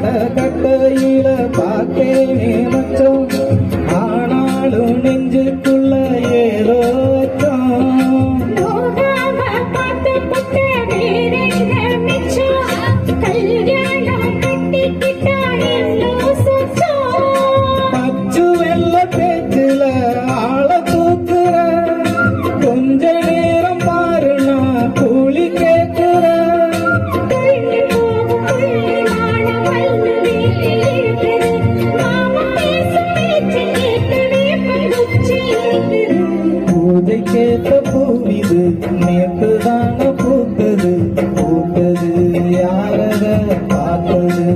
பாவாட கட்டையில பார்த்தேனே மச்சம், ஆனாலும் நெஞ்சுக்குள்ள ஏதோ பச்சு வெள்ள பேச்சுல ஆள தூக்குற, கொஞ்ச நேரம் பாரு நான் கூலி கேட்கிற. பூஜை கேட்ட பூவிது நேற்று தான பூத்தது, பூத்தது யாரத பார்த்தது.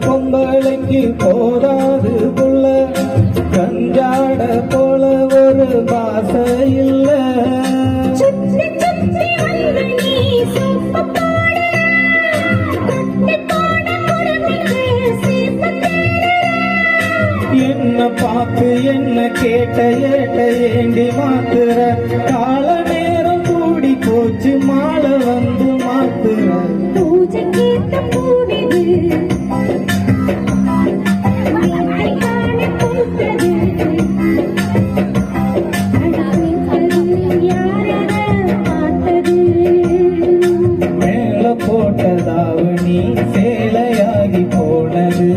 பொம்பளைக்கு போராது புள்ள, கஞ்சாட போல ஒரு பாச இல்ல. என்ன பார்த்து என்ன கேட்ட ஏட்ட ஏண்டி மாத்துற, கால நேரம் கூடி போச்சு மாலை வந்து மாத்துற. பூஜை கேட்ட பூவிது மேல போட்டதாவணி சேலையாகி போனது,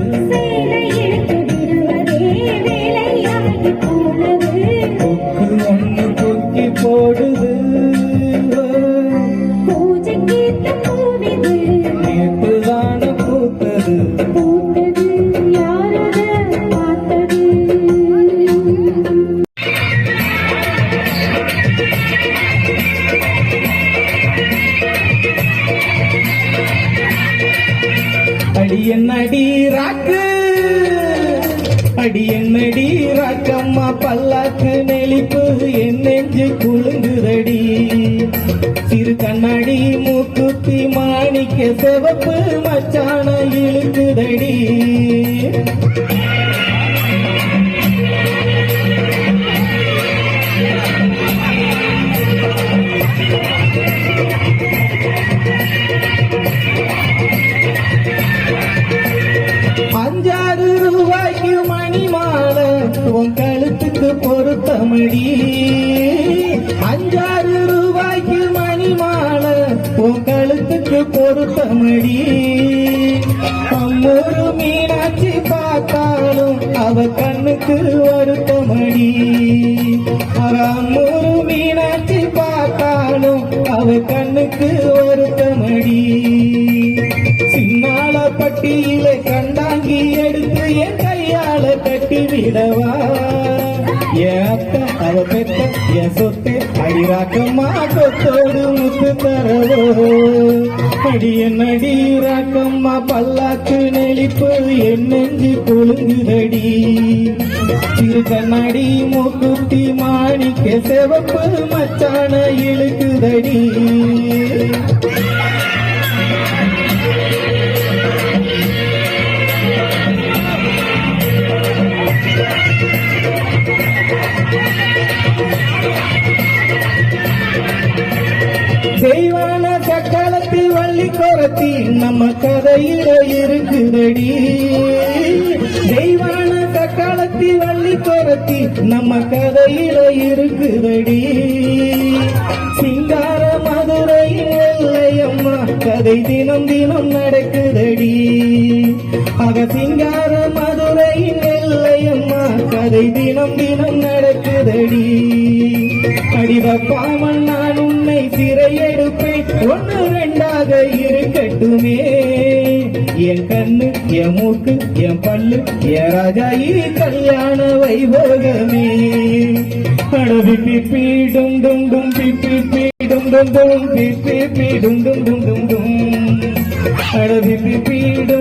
கொக்கு ஒண்ணு கொக்கி போடுது. நேற்று தான பூத்தது, அடி என்னடி ராக்கு, அடி என்னடி ராக்கம்மா பல்லாக்கு நெளிப்பு என் நெஞ்சு குலுங்குதடி. சிறு கண்ணாடி மூக்குத்தி மாணிக்க சிவப்பு மச்சான இழுக்குதடி. ₹5 மணி மாலை உன் கழுத்துக்கு பொருத்தமடி, ₹5 மணி மாலை உன் கழுத்துக்கு பொருத்தமடி. அம்மூரு மீனாட்சி பார்த்தாலும் அவ கண்ணுக்கு வருத்தமடி, அம்மூரு மீனாட்சி பார்த்தாலும் அவ கண்ணுக்கு வருத்தமடி. சின்னால பட்டியில கண்டாங்கி எடுத்து என் கையால கட்டி விடவா, என் அத்தை அவ பெத்த என் சொத்து, அடிராக்கம்மா கொத்தோடு முத்து தரவோ. அடி என்னடி ராக்கம்மா பல்லாக்கு நெளிப்பு என் நெஞ்சு குலுங்குதடி. சிறு கண்ணாடி மூக்குத்தி மாணிக்க சிவப்பு மச்சான இழுக்குதடி. தெய்வான சக்காலத்து வள்ளி கொரத்தி நம்ம கதையில இருக்குதடி. தெய்வான சக்காலத்து வள்ளி கொரத்தி நம்ம கதையில இருக்குதடி. சிங்கார மதுரையின் எல்லையம்மா கதை தினம் தினம் நடக்குதடி. ஆக சிங்கார மதுரையின் எல்லையம்மா கதை தினம் தினம் நடக்குதடி. அடிவப்பாமன் நான் உன்னை சிறையெடுப்பேன், 1 2 இருக்கட்டுமே. என் கண்ணு என் மூக்கு என் பல்லு என் ராஜா கல்யாண வைபோகமே. அடவி பிப்பி டும் டும் டும் பிப்பி டும் டும் டும் பிப்பி டும் டும் டும் டும் டும் அடவி பிப்பி டும்